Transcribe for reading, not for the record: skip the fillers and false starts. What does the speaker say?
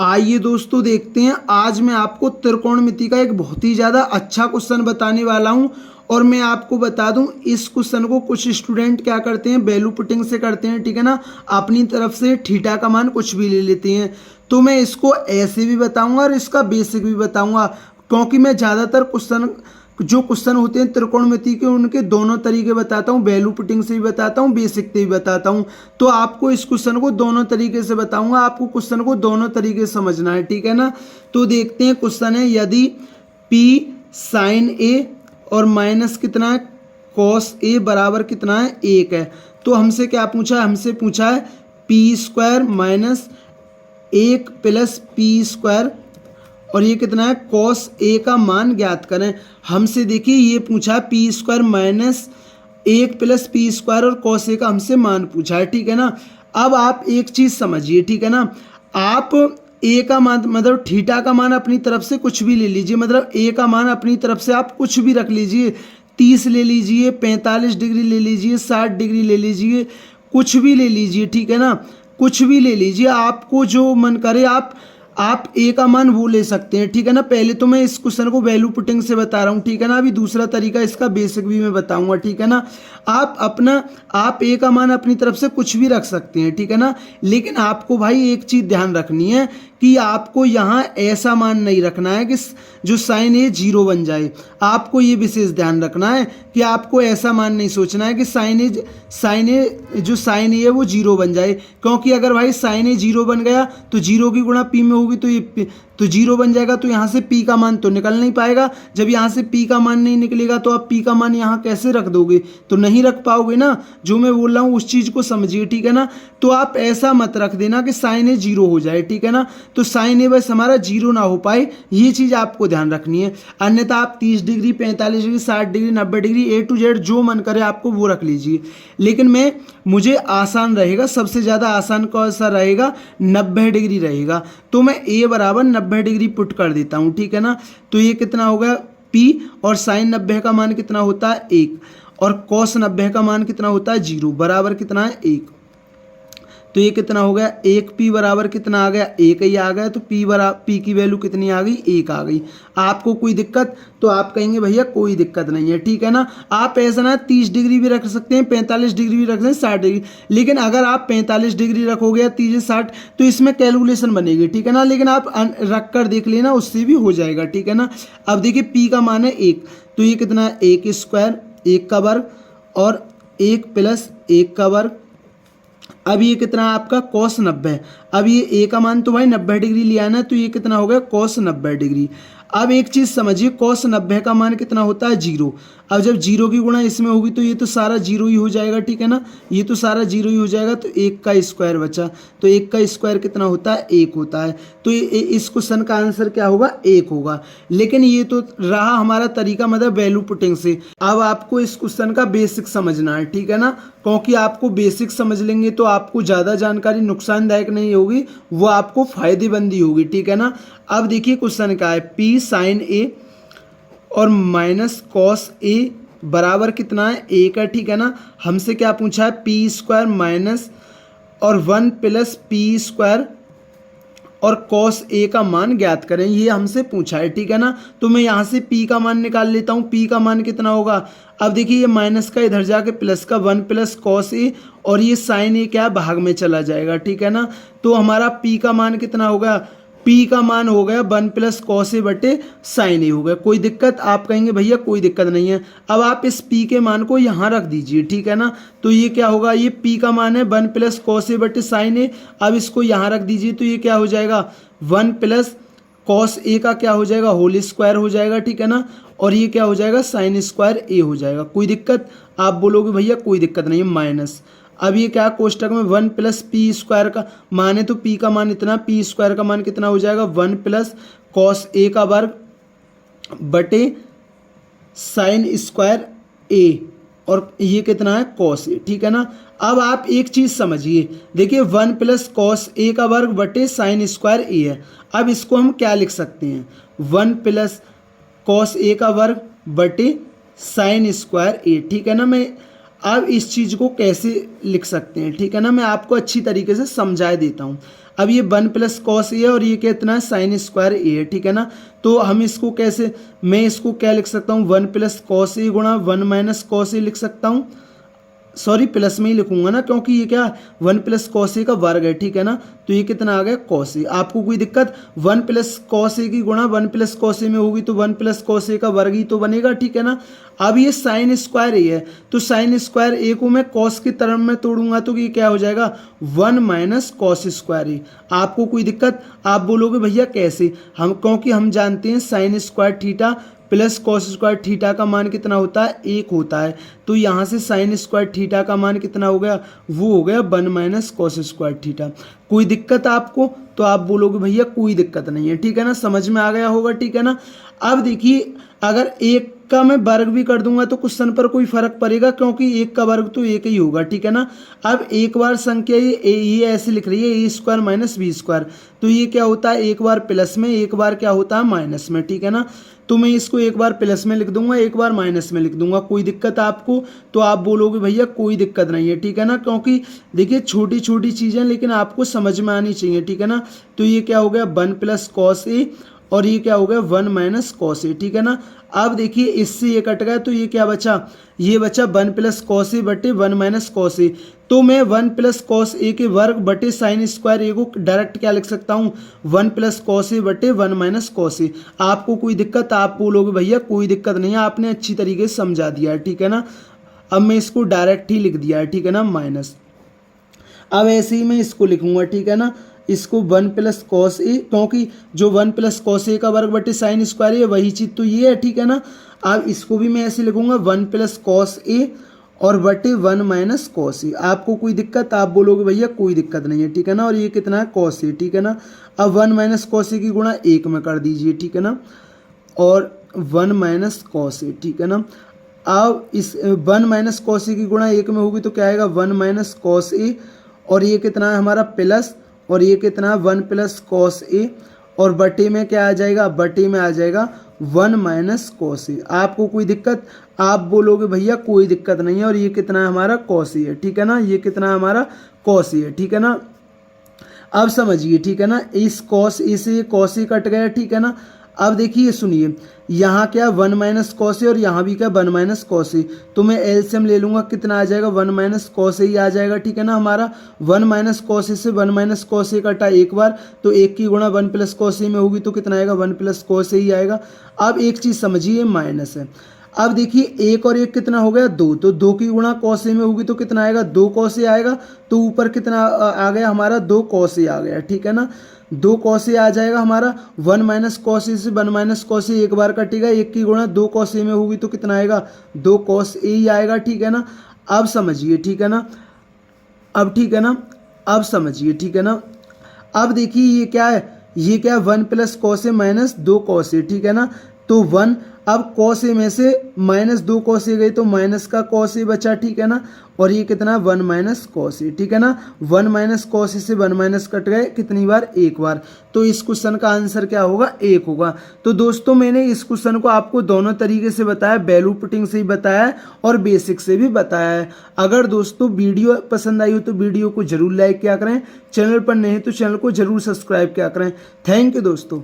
आइए दोस्तों देखते हैं। आज मैं आपको त्रिकोणमिति का एक बहुत ही ज़्यादा अच्छा क्वेश्चन बताने वाला हूं। और मैं आपको बता दूं, इस क्वेश्चन को कुछ स्टूडेंट क्या करते हैं, वैल्यू पुटिंग से करते हैं, ठीक है ना। अपनी तरफ से थीटा का मान कुछ भी ले लेते हैं। तो मैं इसको ऐसे भी बताऊंगा और इसका बेसिक भी बताऊंगा, क्योंकि मैं ज़्यादातर जो क्वेश्चन होते हैं त्रिकोणमिति के, उनके दोनों तरीके बताता हूँ। वैल्यू पुटिंग से भी बताता हूँ, बेसिक से भी बताता हूँ। तो आपको इस क्वेश्चन को दोनों तरीके से बताऊंगा, आपको क्वेश्चन को दोनों तरीके से समझना है, ठीक है ना। तो देखते हैं, क्वेश्चन है यदि P साइन ए और माइनस कितना है कॉस ए बराबर कितना है 1 है। तो हमसे क्या पूछा है, हमसे पूछा है P square minus 1 plus P square, और ये कितना है कॉस ए का मान ज्ञात करें। हमसे देखिए ये पूछा है P square minus 1 plus P square और कॉस ए का हमसे मान पूछा है, ठीक है ना। अब आप एक चीज़ समझिए, ठीक है ना। आप ए का मान मतलब थीटा का मान अपनी तरफ से कुछ भी ले लीजिए, मतलब ए का मान अपनी तरफ से आप कुछ भी रख लीजिए। 30 ले लीजिए, 45 डिग्री ले लीजिए, 60 डिग्री ले लीजिए, कुछ भी ले लीजिए, ठीक है ना। कुछ भी ले लीजिए, आपको जो मन करे आप ए का मान वो ले सकते हैं, ठीक है ना। पहले तो मैं इस क्वेश्चन को वैल्यू पुटिंग से बता रहा हूँ, ठीक है ना। अभी दूसरा तरीका इसका बेसिक भी मैं बताऊंगा, ठीक है ना। आप ए का मान अपनी तरफ से कुछ भी रख सकते हैं, ठीक है ना। लेकिन आपको भाई एक चीज़ ध्यान रखनी है कि आपको यहाँ ऐसा मान नहीं रखना है कि जो साइन ए 0 बन जाए। आपको ये विशेष ध्यान रखना है कि आपको ऐसा मान नहीं सोचना है कि साइन ए है वो 0 बन जाए। क्योंकि अगर भाई साइन ए 0 बन गया तो 0 की गुणा पी में होगी, तो 0 बन जाएगा। तो यहाँ से पी का मान तो निकल नहीं पाएगा। जब यहाँ से पी का मान नहीं निकलेगा तो आप पी का मान यहाँ कैसे रख दोगे, तो नहीं रख पाओगे ना। जो मैं बोल रहा हूँ उस चीज़ को समझिए, ठीक है ना। तो आप ऐसा मत रख देना कि साइन ए 0 हो जाए, ठीक है ना। तो साइन ए बस हमारा 0 ना हो पाए, ये चीज़ आपको ध्यान रखनी है। अन्यथा आप 30 degree, 45 degree, 60 degree, 90 degree, A to Z जो मन करे आपको वो रख लीजिए। लेकिन मुझे आसान रहेगा, सबसे ज़्यादा आसान कौन सा रहेगा, 90 डिग्री रहेगा। तो मैं ए बराबर 90 डिग्री पुट कर देता हूँ, ठीक है ना। तो ये कितना होगा P, और साइन 90 का मान कितना होता है 1, और कॉस 90 का मान कितना होता है 0, बराबर कितना है 1। तो ये कितना हो गया, 1P बराबर कितना आ गया, 1 ही आ गया। तो P की वैल्यू कितनी आ गई, 1 आ गई। आपको कोई दिक्कत, तो आप कहेंगे भैया कोई दिक्कत नहीं है, ठीक है ना। आप ऐसा ना 30 डिग्री भी रख सकते हैं, 45 डिग्री भी रख सकते हैं, 60 डिग्री। लेकिन अगर आप 45 डिग्री रखोगे या 30 60, तो इसमें कैलकुलेशन बनेगी, ठीक है ना। लेकिन आप रख कर देख लेना, उससे भी हो जाएगा, ठीक है ना। अब देखिए P का मान है 1, तो ये कितना है 1 स्क्वायर, 1 का वर्ग, और 1 प्लस 1 का वर्ग। अब ये कितना है आपका कॉस 90। अब ये ए का मान तो भाई 90 डिग्री लिया ना, तो ये कितना हो गया कॉस 90 डिग्री। अब एक चीज़ समझिए, कॉस 90 का मान कितना होता है 0। अब जब 0 की गुणा इसमें होगी तो ये तो सारा 0 ही हो जाएगा, ठीक है ना। ये तो सारा 0 ही हो जाएगा। तो 1 का स्क्वायर बचा, तो 1 का स्क्वायर कितना होता है 1 होता है। तो इस क्वेश्चन का आंसर क्या होगा, 1 होगा। लेकिन ये तो रहा हमारा तरीका, मतलब वैल्यू पुटिंग से। अब आपको इस क्वेश्चन का बेसिक समझना है, ठीक है ना। क्योंकि आपको बेसिक समझ लेंगे तो आपको ज़्यादा जानकारी नुकसानदायक नहीं होगी, वो आपको फायदेमंद ही होगी, ठीक है ना। अब देखिए क्वेश्चन क्या है, P साइन ए और माइनस कॉस ए बराबर कितना है 1 है, ठीक है ना। हमसे क्या पूछा है, P स्क्वायर माइनस और 1 प्लस पी स्क्वायर और कॉस ए का मान ज्ञात करें, ये हमसे पूछा है, ठीक है ना। तो मैं यहाँ से P का मान निकाल लेता हूँ। P का मान कितना होगा, अब देखिए ये माइनस का इधर जाके प्लस का 1 प्लस कॉस ए, और ये साइन ए क्या भाग में चला जाएगा, ठीक है ना। तो हमारा P का मान कितना होगा, P का मान हो गया 1 प्लस कॉस ए बटे साइन ए हो गया। कोई दिक्कत, आप कहेंगे भैया कोई दिक्कत नहीं है। अब आप इस P के मान को यहाँ रख दीजिए, ठीक है ना। तो ये क्या होगा, ये P का मान है 1 प्लस कॉस ए बटे साइन ए। अब इसको यहाँ रख दीजिए, तो ये क्या हो जाएगा 1 प्लस कॉस ए का क्या हो जाएगा होल स्क्वायर हो जाएगा, ठीक है ना। और ये क्या हो जाएगा साइन स्क्वायर ए हो जाएगा। कोई दिक्कत, आप बोलोगे भैया कोई दिक्कत नहीं है, माइनस। अब ये क्या कोष्टक में 1 प्लस पी स्क्वायर का मान है, तो P का मान इतना, P स्क्वायर का मान कितना हो जाएगा 1 प्लस कॉस ए का वर्ग बटे साइन स्क्वायर ए, और ये कितना है कॉस ए, ठीक है ना। अब आप एक चीज़ समझिए, देखिए 1 प्लस कॉस ए का वर्ग बटे साइन स्क्वायर ए है। अब इसको हम क्या लिख सकते हैं, 1 प्लस कॉस ए का वर्ग बटे साइन स्क्वायर ए, ठीक है ना। मैं अब इस चीज़ को कैसे लिख सकते हैं, ठीक है ना, मैं आपको अच्छी तरीके से समझा देता हूँ। अब ये 1 प्लस कॉस ए है और ये कितना है साइन स्क्वायर ए है, ठीक है ना। तो हम इसको कैसे, मैं इसको क्या लिख सकता हूँ 1 प्लस कॉस ए गुणा 1 माइनस कॉस ए लिख सकता हूँ, सॉरी प्लस में ही लिखूंगा ना क्योंकि ये क्या 1 प्लस कॉस ए का वर्ग है, ठीक है ना। तो ये कितना आ गया कॉस ए। आपको कोई दिक्कत, 1 प्लस कॉस ए की गुणा 1 प्लस कॉस ए में होगी तो 1 प्लस कॉस ए का वर्ग ही तो बनेगा, ठीक है ना। अब ये साइन स्क्वायर ए है तो साइन स्क्वायर ए को मैं कॉस की तरफ में तोड़ूंगा तो ये क्या हो जाएगा 1 माइनस कॉस स्क्वायर ए। आपको कोई दिक्कत, आप बोलोगे भैया कैसे, हम क्योंकि हम जानते हैं sine square theta plus cos square theta का मान कितना होता है 1 होता है। तो यहाँ से साइन स्क्वायर थीटा का मान कितना हो गया, वो हो गया 1 माइनस कॉस स्क्वायर थीटा। कोई दिक्कत आपको, तो आप बोलोगे भैया कोई दिक्कत नहीं है, ठीक है ना, समझ में आ गया होगा, ठीक है ना। अब देखिए अगर 1 का मैं वर्ग भी कर दूंगा तो क्वेश्चन पर कोई फर्क पड़ेगा क्योंकि 1 का वर्ग तो 1 ही होगा, ठीक है ना। अब एक बार संख्या ये ऐसे लिख रही है ए स्क्वायर माइनस बी स्क्वायर, तो ये क्या होता है एक बार प्लस में एक बार क्या होता है माइनस में, ठीक है ना। तो मैं इसको एक बार प्लस में लिख दूंगा एक बार माइनस में लिख दूंगा, कोई दिक्कत आपको, तो आप बोलोगे भैया कोई दिक्कत नहीं है, ठीक है ना। क्योंकि देखिए छोटी छोटी चीज़ें लेकिन आपको समझ में आनी चाहिए, ठीक है ना। तो ये क्या हो गया 1 प्लस कॉस ए और ये क्या हो गया 1 माइनस कॉस ए, ठीक है ना। अब देखिए इससे ये कट गया तो ये क्या बचा, ये बचा 1 प्लस कॉस ए बटे 1 माइनस कॉस ए। तो मैं 1 प्लस कॉस ए के वर्ग बटे साइन स्क्वायर ए को डायरेक्ट क्या लिख सकता हूँ 1 प्लस कॉस ए बटे 1 माइनस कॉस ए। आपको कोई दिक्कत, आप बोलोगे भैया कोई दिक्कत नहीं है, आपने अच्छी तरीके से समझा दिया है, ठीक है ना। अब मैं इसको डायरेक्ट ही लिख दिया है, ठीक है ना, माइनस। अब ऐसे ही मैं इसको लिखूंगा, ठीक है ना, इसको 1 प्लस कॉस ए, क्योंकि जो 1 प्लस कॉस ए का वर्ग बटे साइन स्क्वायर है वही चीज़ तो ये है, ठीक है ना। अब इसको भी मैं ऐसे लिखूंगा 1 प्लस कॉस ए और बटे 1 माइनस कॉस ए। आपको कोई दिक्कत, आप बोलोगे भैया कोई दिक्कत नहीं है, ठीक है ना। और ये कितना है कॉस ए, ठीक है ना। अब 1 माइनस कॉस ए की गुणा 1 में कर दीजिए, ठीक है ना, और 1 माइनस कॉस ए, ठीक है ना। अब इस 1 माइनस कॉस ए की गुणा 1 में होगी तो क्या आएगा 1 माइनस कॉस ए और ये कितना है हमारा प्लस और ये कितना है 1 प्लस कॉस ए और बटे में क्या आ जाएगा, बटे में आ जाएगा 1 माइनस कॉस ए। आपको कोई दिक्कत, आप बोलोगे भैया कोई दिक्कत नहीं है। और ये कितना है हमारा कॉस ए है, ठीक है ना, ये कितना है हमारा कॉस ए है, ठीक है ना। अब समझिए, ठीक है ना, इस कॉस ए से ये कॉस ए कट गया, ठीक है ना। अब देखिए सुनिए, यहाँ क्या 1 माइनस कॉस ए और यहाँ भी क्या 1 माइनस कॉस ए, तो मैं एलसीएम ले लूँगा, कितना आ जाएगा 1 माइनस कॉस ए ही आ जाएगा, ठीक है ना। हमारा 1 माइनस कॉस ए से 1 माइनस कॉस ए कटा एक बार, तो 1 की गुणा 1 प्लस कॉस ए में होगी तो कितना आएगा 1 प्लस कॉस ए ही आएगा। अब एक चीज़ समझिए माइनस है। अब देखिए 1 और 1 कितना हो गया 2, तो 2 की गुणा कॉस ए में होगी तो कितना आएगा 2 कॉस ए आएगा, तो ऊपर कितना आ गया हमारा 2 कॉस ए आ गया, ठीक है ना। 2 कॉस ए आ जाएगा हमारा, 1 माइनस कॉस ए से 1 माइनस कॉस ए एक बार कटेगा, 1 की गुणा 2 कॉस ए में होगी तो कितना आएगा 2 कॉस ए ही आएगा, ठीक है ना। अब समझिए, ठीक है ना, अब ठीक है ना, अब समझिए, ठीक है ना। अब देखिए ये क्या है, ये क्या है 1 plus cos A minus 2 cos A, ठीक है ना। तो 1, अब कॉस ए में से माइनस 2 कॉस ए गई तो माइनस का कॉस ए बचा, ठीक है ना। और ये कितना 1 माइनस कॉस ए, ठीक है ना। 1 माइनस कॉस ए से 1 माइनस कट गए कितनी बार, एक बार। तो इस क्वेश्चन का आंसर क्या होगा 1 होगा। तो दोस्तों मैंने इस क्वेश्चन को आपको दोनों तरीके से बताया, वैल्यू पुटिंग से भी बताया है और बेसिक से भी बताया है। अगर दोस्तों वीडियो पसंद आई हो तो वीडियो को जरूर लाइक किया करें, चैनल पर नहीं तो चैनल को जरूर सब्सक्राइब किया करें। थैंक यू दोस्तों।